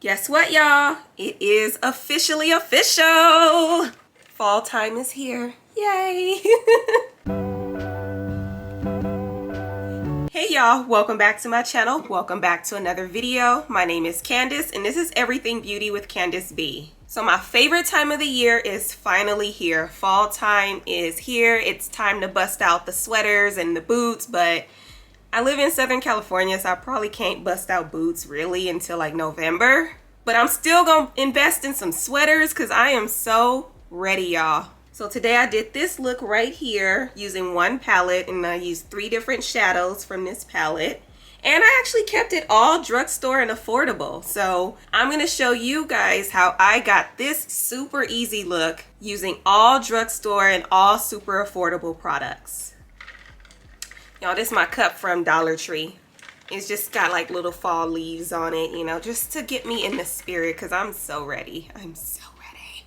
Guess what, y'all? It is officially official. Fall time is here. Yay! Hey y'all, welcome back to my channel. Welcome back to another video. My name is Candice and this is Everything Beauty with Candice B. So my favorite time of the year is finally here. Fall time is here. It's time to bust out the sweaters and the boots, but I live in Southern California, so I probably can't bust out boots really until like November. But I'm still gonna invest in some sweaters because I am so ready, y'all. So today I did this look right here using one palette, and I used 3 different shadows from this palette. And I actually kept it all drugstore and affordable. So I'm gonna show you guys how I got this super easy look using all drugstore and all super affordable products. Y'all, this is my cup from Dollar Tree. It's just got like little fall leaves on it, you know, just to get me in the spirit because I'm so ready. I'm so ready.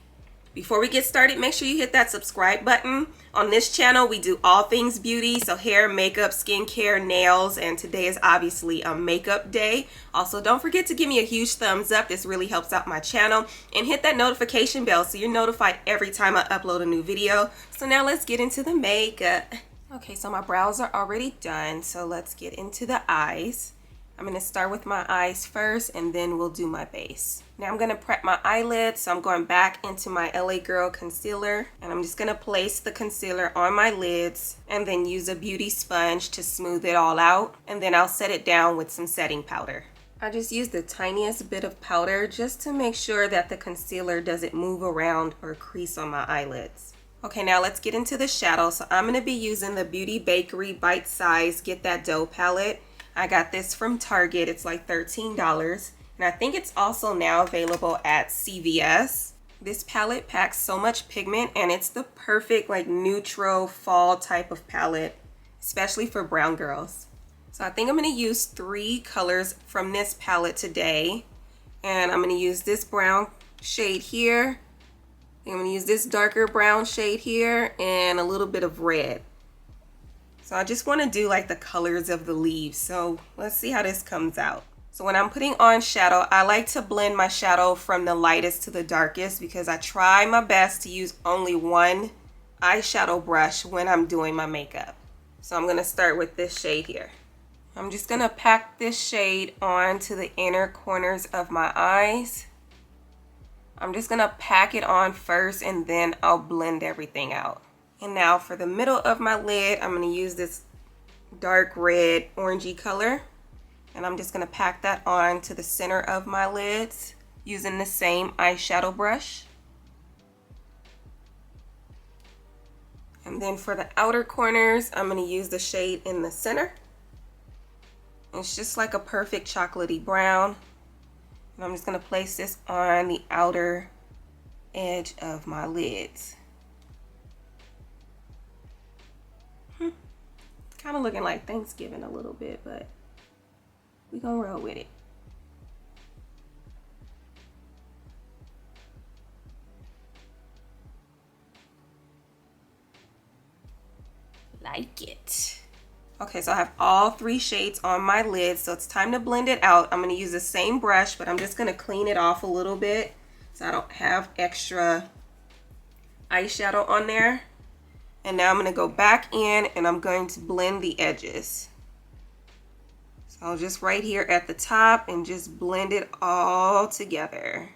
Before we get started, make sure you hit that subscribe button. On this channel, we do all things beauty, so hair, makeup, skincare, nails, and today is obviously a makeup day. Also, don't forget to give me a huge thumbs up. This really helps out my channel. And hit that notification bell so you're notified every time I upload a new video. So now let's get into the makeup. Okay, so my brows are already done, so let's get into the eyes. I'm going to start with my eyes first, and then we'll do my base. Now I'm going to prep my eyelids, so I'm going back into my LA Girl concealer, and I'm just going to place the concealer on my lids, and then use a beauty sponge to smooth it all out, and then I'll set it down with some setting powder. I just used the tiniest bit of powder just to make sure that the concealer doesn't move around or crease on my eyelids. Okay, now let's get into the shadow. So I'm going to be using the Beauty Bakerie Bite Size Get That Dough palette. I got this from Target. It's like $13. And I think it's also now available at CVS. This palette packs so much pigment and it's the perfect like neutral fall type of palette, especially for brown girls. So I think I'm going to use 3 colors from this palette today. And I'm going to use this brown shade here. I'm going to use this darker brown shade here and a little bit of red. So I just want to do like the colors of the leaves. So let's see how this comes out. So when I'm putting on shadow, I like to blend my shadow from the lightest to the darkest because I try my best to use only one eyeshadow brush when I'm doing my makeup. So I'm going to start with this shade here. I'm just going to pack this shade onto the inner corners of my eyes. I'm just gonna pack it on first and then I'll blend everything out. And now for the middle of my lid, I'm gonna use this dark red orangey color. And I'm just gonna pack that on to the center of my lids using the same eyeshadow brush. And then for the outer corners, I'm gonna use the shade in the center. It's just like a perfect chocolatey brown. And I'm just going to place this on the outer edge of my lids. Kind of looking like Thanksgiving a little bit, but we're going to roll with it. Like it. Okay, so I have all 3 shades on my lid, so it's time to blend it out. I'm going to use the same brush, but I'm just going to clean it off a little bit so I don't have extra eyeshadow on there. And now I'm going to go back in and I'm going to blend the edges. So I'll just right here at the top and just blend it all together.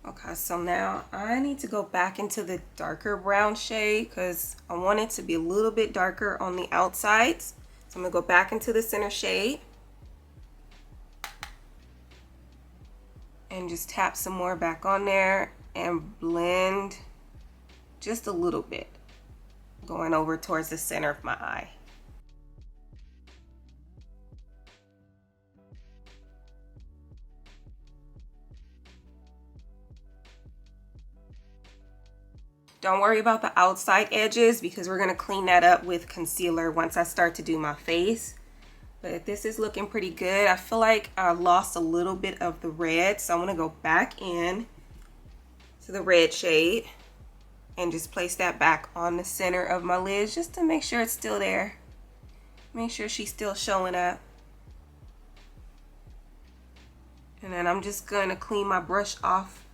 Okay, so now I need to go back into the darker brown shade because I want it to be a little bit darker on the outsides. So I'm going to go back into the center shade and just tap some more back on there and blend just a little bit going over towards the center of my eye. Don't worry about the outside edges because we're going to clean that up with concealer once I start to do my face. But this is looking pretty good. I feel like I lost a little bit of the red, so I'm going to go back in to the red shade. and just place that back on the center of my lids just to make sure it's still there. Make sure she's still showing up. And then I'm just going to clean my brush off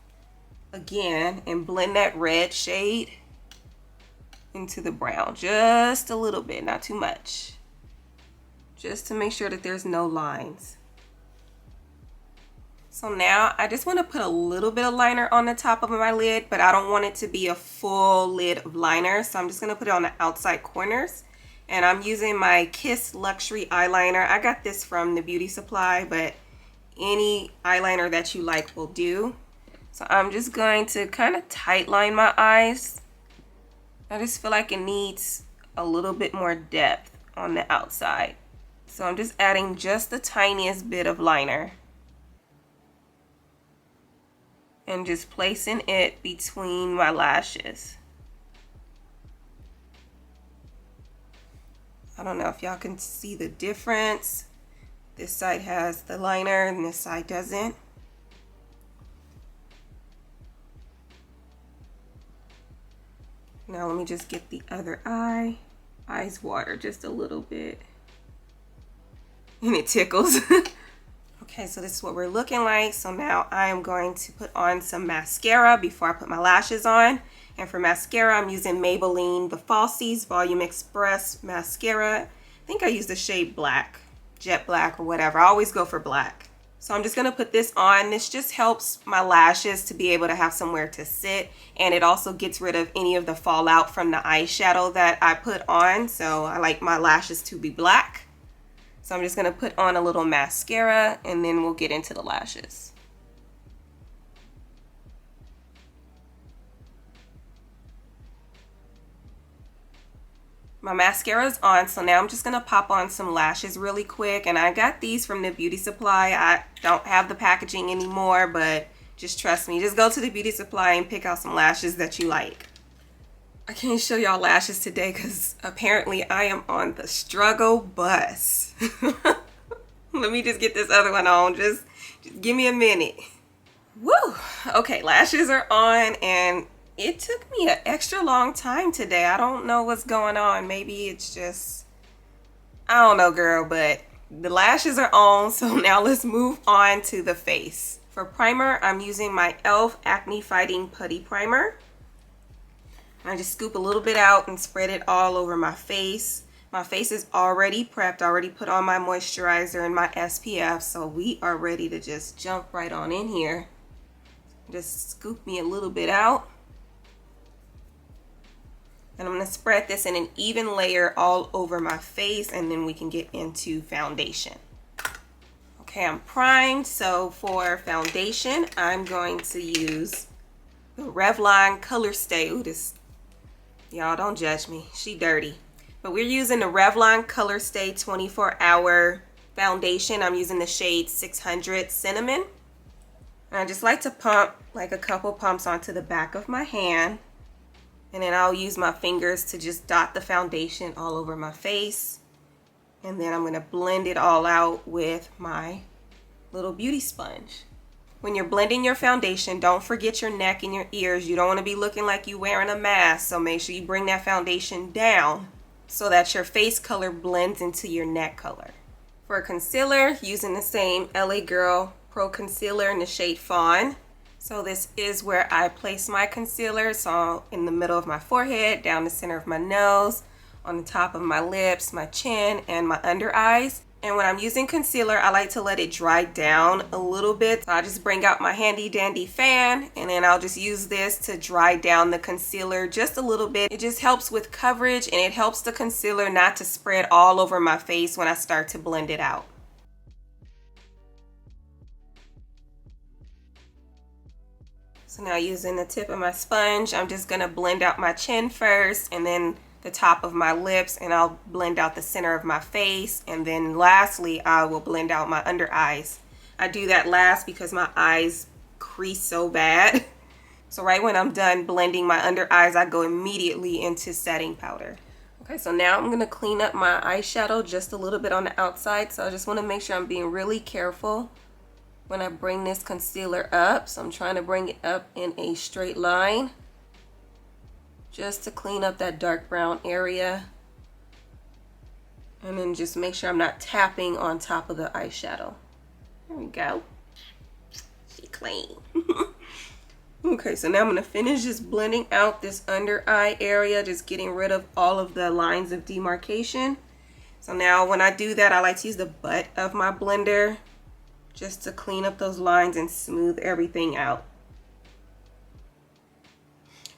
again and blend that red shade into the brown just a little bit, not too much, just to make sure that there's no lines. So now I just want to put a little bit of liner on the top of my lid, but I don't want it to be a full lid of liner, so I'm just going to put it on the outside corners. And I'm using my Kiss Luxury eyeliner. I got this from the beauty supply, but any eyeliner that you like will do. So I'm just going to kind of tight line my eyes. I just feel like it needs a little bit more depth on the outside. So I'm just adding just the tiniest bit of liner. And just placing it between my lashes. I don't know if y'all can see the difference. This side has the liner and this side doesn't. Now let me just get the other eye. Eyes water just a little bit. And it tickles. Okay, so this is what we're looking like. So now I am going to put on some mascara before I put my lashes on. And for mascara, I'm using Maybelline the Falsies Volume Express Mascara. I think I use the shade black, jet black or whatever. I always go for black. So I'm just going to put this on. This just helps my lashes to be able to have somewhere to sit. And it also gets rid of any of the fallout from the eyeshadow that I put on. So I like my lashes to be black. So I'm just going to put on a little mascara and then we'll get into the lashes. My mascara is on, so now I'm just going to pop on some lashes really quick. And I got these from the beauty supply. I don't have the packaging anymore, but just trust me. Just go to the beauty supply and pick out some lashes that you like. I can't show y'all lashes today because apparently I am on the struggle bus. Let me just get this other one on. Just give me a minute. Woo! Okay, lashes are on and it took me an extra long time today. I don't know what's going on. Maybe it's just, I don't know, girl, but the lashes are on. So now let's move on to the face. For primer, I'm using my e.l.f. Acne Fighting Putty Primer. I just scoop a little bit out and spread it all over my face. My face is already prepped. I already put on my moisturizer and my SPF. So we are ready to just jump right on in here. Just scoop me a little bit out. And I'm going to spread this in an even layer all over my face, and then we can get into foundation. Okay, I'm primed. So for foundation, I'm going to use the Revlon Color Stay. Ooh, this, y'all don't judge me. She dirty. But we're using the Revlon Color Stay 24-hour foundation. I'm using the shade 600 Cinnamon. And I just like to pump like a couple pumps onto the back of my hand. And then I'll use my fingers to just dot the foundation all over my face. And then I'm going to blend it all out with my little beauty sponge. When you're blending your foundation, don't forget your neck and your ears. You don't want to be looking like you're wearing a mask. So make sure you bring that foundation down so that your face color blends into your neck color. For concealer, using the same LA Girl Pro Concealer in the shade Fawn. So this is where I place my concealer. So in the middle of my forehead, down the center of my nose, on the top of my lips, my chin, and my under eyes. And when I'm using concealer, I like to let it dry down a little bit. So I just bring out my handy dandy fan, and then I'll just use this to dry down the concealer just a little bit. It just helps with coverage, and it helps the concealer not to spread all over my face when I start to blend it out. So now using the tip of my sponge, I'm just going to blend out my chin first and then the top of my lips, and I'll blend out the center of my face, and then lastly I will blend out my under eyes. I do that last because my eyes crease so bad. So right when I'm done blending my under eyes, I go immediately into setting powder. Okay, so now I'm going to clean up my eyeshadow just a little bit on the outside. So I just want to make sure I'm being really careful when I bring this concealer up. So I'm trying to bring it up in a straight line. just to clean up that dark brown area. And then just make sure I'm not tapping on top of the eyeshadow. There we go. She clean. Okay, so now I'm gonna finish just blending out this under eye area, just getting rid of all of the lines of demarcation. So now when I do that, I like to use the butt of my blender just to clean up those lines and smooth everything out.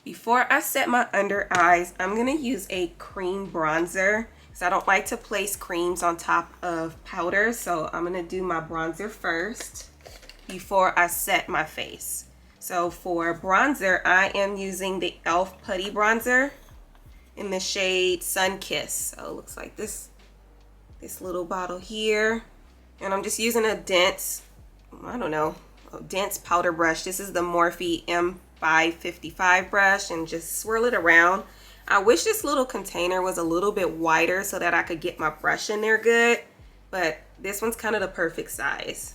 Before I set my under eyes, I'm gonna use a cream bronzer because I don't like to place creams on top of powder. So I'm gonna do my bronzer first before I set my face. So for bronzer, I am using the e.l.f. Putty Bronzer in the shade Sunkissed. So it looks like this little bottle here. And I'm just using a dense, I don't know, a dense powder brush. This is the Morphe M555 brush, and just swirl it around. I wish this little container was a little bit wider so that I could get my brush in there good, but this one's kind of the perfect size.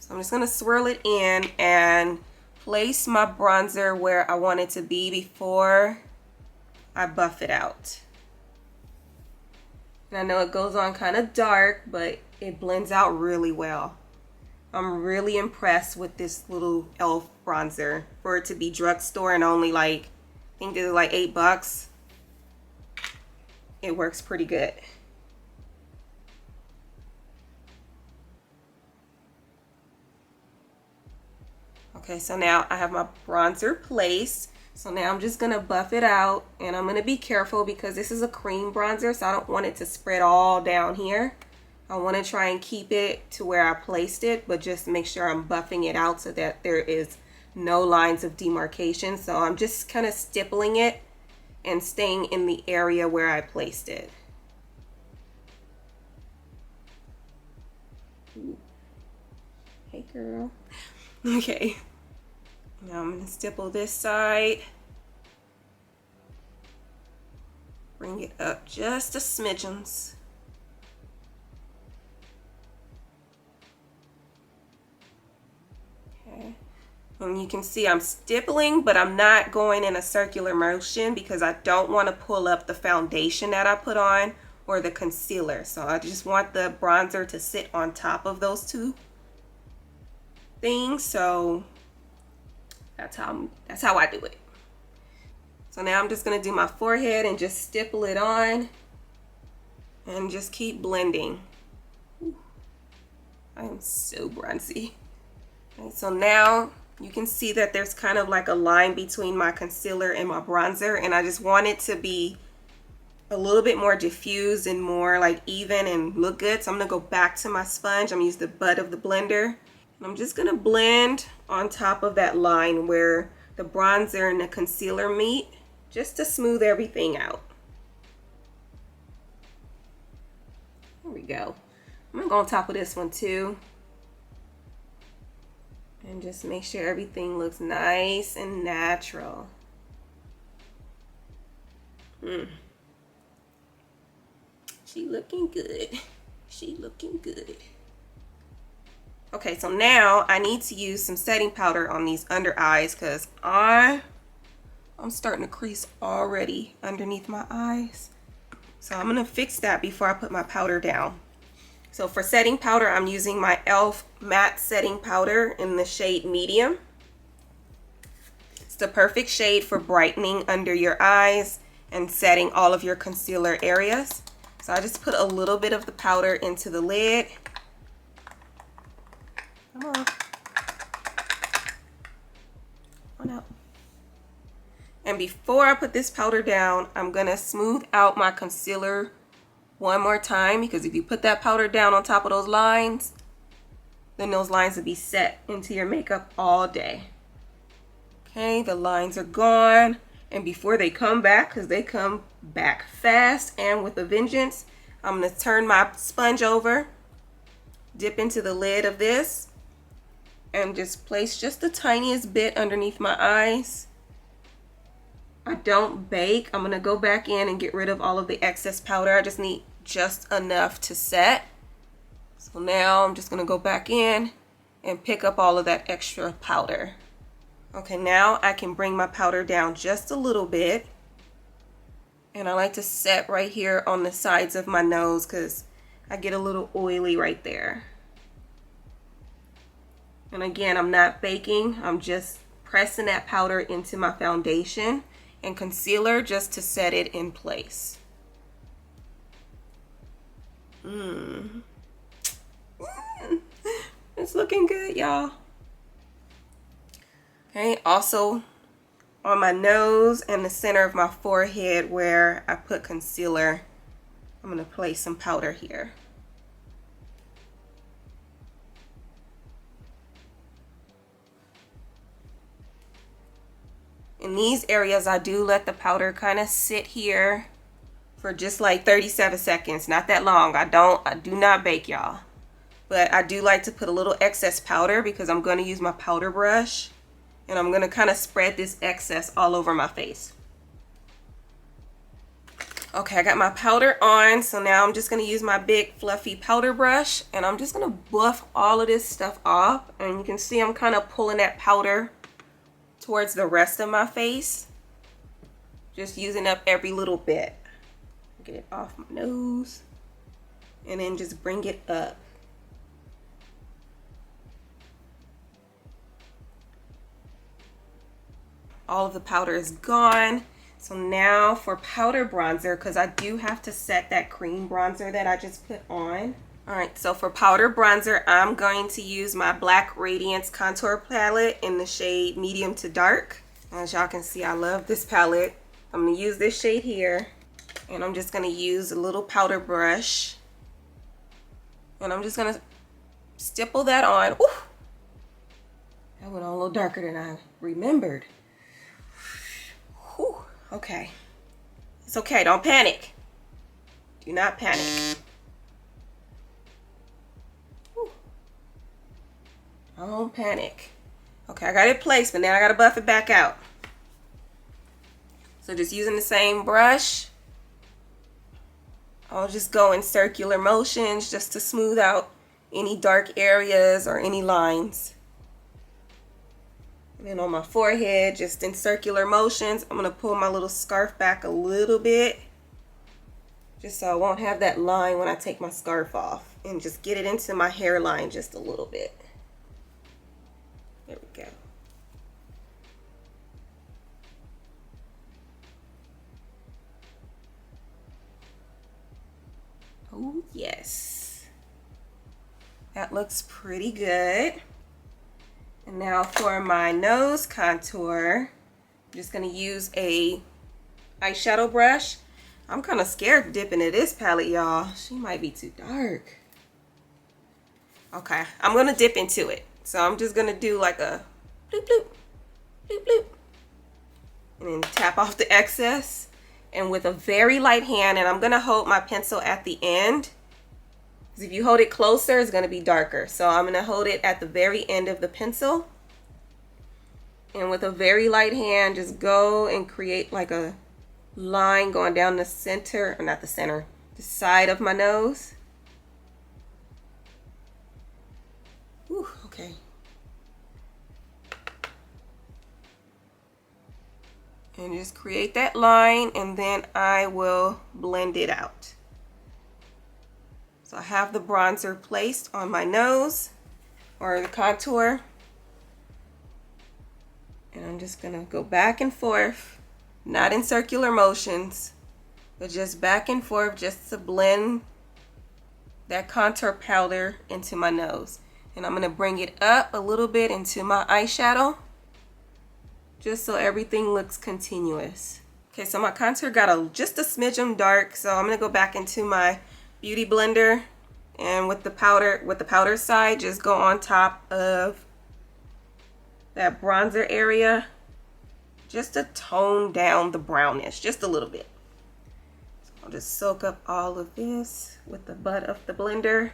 So I'm just gonna swirl it in and place my bronzer where I want it to be before I buff it out. And I know it goes on kind of dark, but it blends out really well. I'm really impressed with this little e.l.f. bronzer for it to be drugstore and only like, I think it's like $8. It works pretty good. Okay, so now I have my bronzer placed. So now I'm just gonna buff it out, and I'm gonna be careful because this is a cream bronzer, so I don't want it to spread all down here. I wanna try and keep it to where I placed it, but just make sure I'm buffing it out so that there is no lines of demarcation. So I'm just kind of stippling it and staying in the area where I placed it. Ooh. Hey girl. Okay. Now I'm gonna stipple this side. Bring it up just a smidgens. Okay. And you can see I'm stippling, but I'm not going in a circular motion because I don't want to pull up the foundation that I put on or the concealer. So I just want the bronzer to sit on top of those two things. So that's how I do it. So now I'm just gonna do my forehead and just stipple it on and just keep blending. Ooh, I am so bronzy. Okay, so now you can see that there's kind of like a line between my concealer and my bronzer, and I just want it to be a little bit more diffused and more like even and look good. So I'm gonna go back to my sponge. I'm gonna use the butt of the blender. I'm just gonna blend on top of that line where the bronzer and the concealer meet, just to smooth everything out. There we go. I'm gonna go on top of this one too. And just make sure everything looks nice and natural. She looking good. She looking good. Okay, so now I need to use some setting powder on these under eyes because I'm starting to crease already underneath my eyes. So I'm gonna fix that before I put my powder down. So for setting powder, I'm using my e.l.f. matte setting powder in the shade medium. It's the perfect shade for brightening under your eyes and setting all of your concealer areas. So I just put a little bit of the powder into the lid. Come on. Come on out. And before I put this powder down, I'm gonna smooth out my concealer one more time, because if you put that powder down on top of those lines, then those lines will be set into your makeup all day. Okay, the lines are gone. And before they come back, because they come back fast and with a vengeance, I'm gonna turn my sponge over, dip into the lid of this, and just place just the tiniest bit underneath my eyes. I don't bake. I'm gonna go back in and get rid of all of the excess powder. I just need just enough to set. So now I'm just gonna go back in and pick up all of that extra powder. Okay, now I can bring my powder down just a little bit And I like to set right here on the sides of my nose because I get a little oily right there. And again, I'm not baking. I'm just pressing that powder into my foundation and concealer just to set it in place. It's looking good, y'all. Okay, also on my nose and the center of my forehead where I put concealer, I'm going to place some powder here. In these areas, I do let the powder kind of sit here for just like 37 seconds, not that long. I do not bake, y'all. But I do like to put a little excess powder because I'm going to use my powder brush. And I'm going to kind of spread this excess all over my face. Okay, I got my powder on. So now I'm just going to use my big fluffy powder brush. And I'm just going to buff all of this stuff off. And you can see I'm kind of pulling that powder towards the rest of my face. Just using up every little bit. Get it off my nose. And then just bring it up. All of the powder is gone. So now for powder bronzer, because I do have to set that cream bronzer that I just put on. Alright, so for powder bronzer, I'm going to use my black Radiance contour palette in the shade medium to dark. As y'all can see, I love this palette. I'm going to use this shade here. And I'm just going to use a little powder brush. And I'm just going to stipple that on. Ooh, that went on a little darker than I remembered. Whew, okay. It's okay, don't panic. Do not panic. Whew. Don't panic. Okay, I got it placed, but now I gotta buff it back out. So just using the same brush, I'll just go in circular motions just to smooth out any dark areas or any lines. And then on my forehead, just in circular motions, I'm going to pull my little scarf back a little bit. Just so I won't have that line when I take my scarf off. And just get it into my hairline just a little bit. There we go. Oh, yes. That looks pretty good. And now for my nose contour, I'm just going to use a eyeshadow brush. I'm kind of scared to dip into this palette, y'all. She might be too dark. Okay, I'm going to dip into it. So I'm just going to do like a bloop, bloop, bloop, bloop. And then tap off the excess. And with a very light hand, and I'm going to hold my pencil at the end. Because if you hold it closer, it's going to be darker. So I'm going to hold it at the very end of the pencil. And with a very light hand, just go and create like a line going down the center, or not the center, the side of my nose. Whew, okay. And just create that line, and then I will blend it out. So I have the bronzer placed on my nose, or the contour. And I'm just gonna go back and forth, not in circular motions, but just back and forth just to blend that contour powder into my nose. And I'm gonna bring it up a little bit into my eyeshadow, just so everything looks continuous. Okay, so my contour got just a smidgen dark, so I'm gonna go back into my beauty blender, and with the powder side, just go on top of that bronzer area, just to tone down the brownish, just a little bit. So I'll just soak up all of this with the butt of the blender.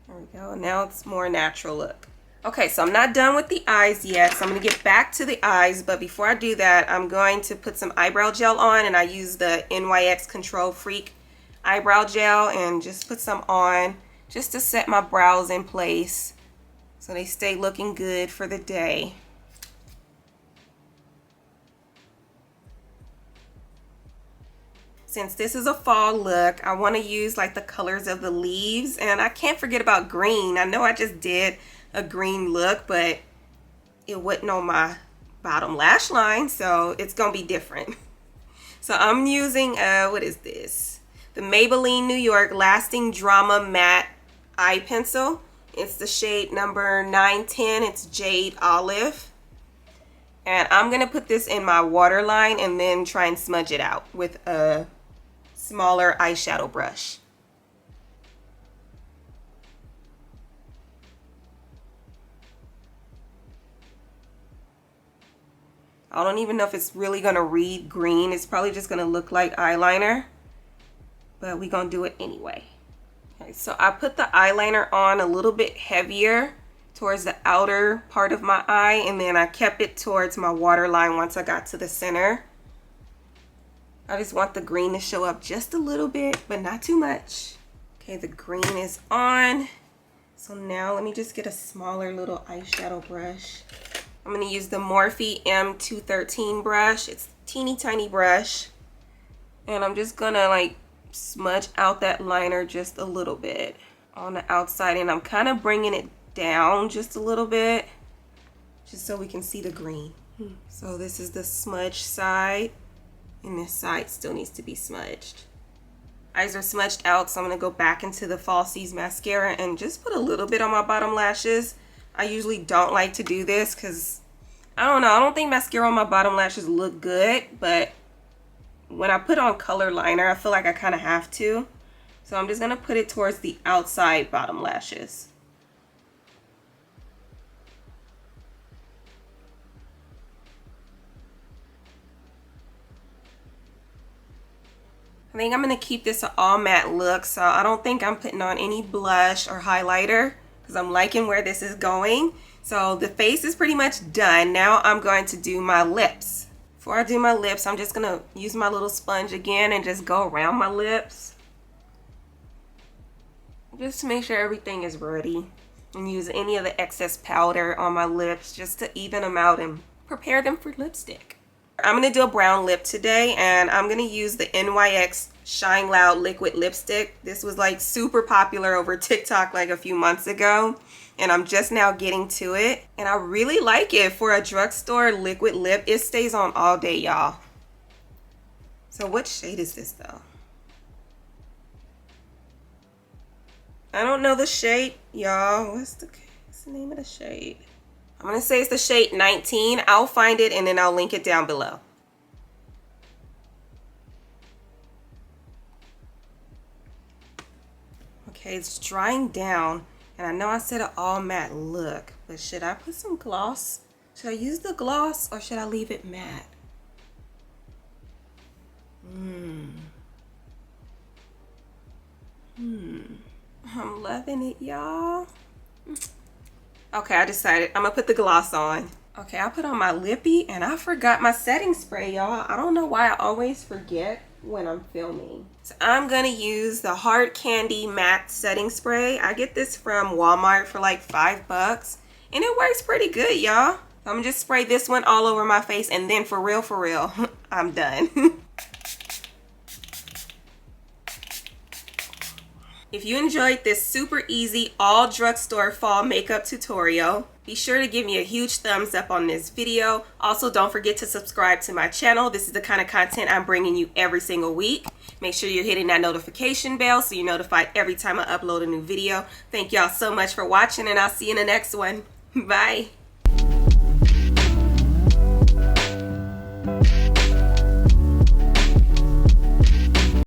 There we go, now it's more natural look. Okay, so I'm not done with the eyes yet, so I'm going to get back to the eyes, but before I do that, I'm going to put some eyebrow gel on, and I use the NYX Control Freak eyebrow gel, and just put some on just to set my brows in place so they stay looking good for the day. since this is a fall look, I want to use like the colors of the leaves, and I can't forget about green. I know I just did a green look, but it wasn't on my bottom lash line, so it's gonna be different. So I'm using what is this? The Maybelline New York Lasting Drama Matte Eye Pencil. It's the shade number 910. It's Jade Olive. And I'm gonna put this in my waterline and then try and smudge it out with a smaller eyeshadow brush. I don't even know if it's really gonna read green. It's probably just gonna look like eyeliner, but we're gonna do it anyway. Okay, so I put the eyeliner on a little bit heavier towards the outer part of my eye, and then I kept it towards my waterline once I got to the center. I just want the green to show up just a little bit, but not too much. Okay, the green is on. So now let me just get a smaller little eyeshadow brush. I'm gonna use the Morphe M213 brush. It's a teeny tiny brush. And I'm just gonna like smudge out that liner just a little bit on the outside, and I'm kind of bringing it down just a little bit just so we can see the green. So this is the smudge side, and this side still needs to be smudged. Eyes are smudged out, so I'm gonna go back into the Falsies mascara and just put a little bit on my bottom lashes. I usually don't like to do this because I don't know, I don't think mascara on my bottom lashes look good, but when I put on color liner, I feel like I kind of have to. So I'm just gonna put it towards the outside bottom lashes. I think I'm gonna keep this an all matte look, so I don't think I'm putting on any blush or highlighter because I'm liking where this is going. So the face is pretty much done. Now I'm going to do my lips. Before I do my lips, I'm just gonna use my little sponge again and just go around my lips, just to make sure everything is ready, and use any of the excess powder on my lips just to even them out and prepare them for lipstick. I'm gonna do a brown lip today, and I'm gonna use the NYX Shine Loud liquid lipstick. This was like super popular over TikTok like a few months ago, and I'm just now getting to it, and I really like it for a drugstore liquid lip. It stays on all day, y'all. So what shade is this though? I don't know the shade, y'all. What's the name of the shade? I'm gonna say it's the shade 19. I'll find it and then I'll link it down below. Okay, it's drying down, and I know I said an all matte look, but should I put some gloss? Should I use the gloss or should I leave it matte? I'm loving it, y'all. Okay, I decided I'm gonna put the gloss on. Okay, I put on my lippy, and I forgot my setting spray, y'all. I don't know why I always forget when I'm filming. So I'm gonna use the Hard Candy Matte Setting Spray. I get this from Walmart for like $5, and it works pretty good, y'all. So I'm gonna just spray this one all over my face, and then for real, I'm done. If you enjoyed this super easy all drugstore fall makeup tutorial, be sure to give me a huge thumbs up on this video. Also, don't forget to subscribe to my channel. This is the kind of content I'm bringing you every single week. Make sure you're hitting that notification bell so you're notified every time I upload a new video. Thank y'all so much for watching, and I'll see you in the next one. Bye.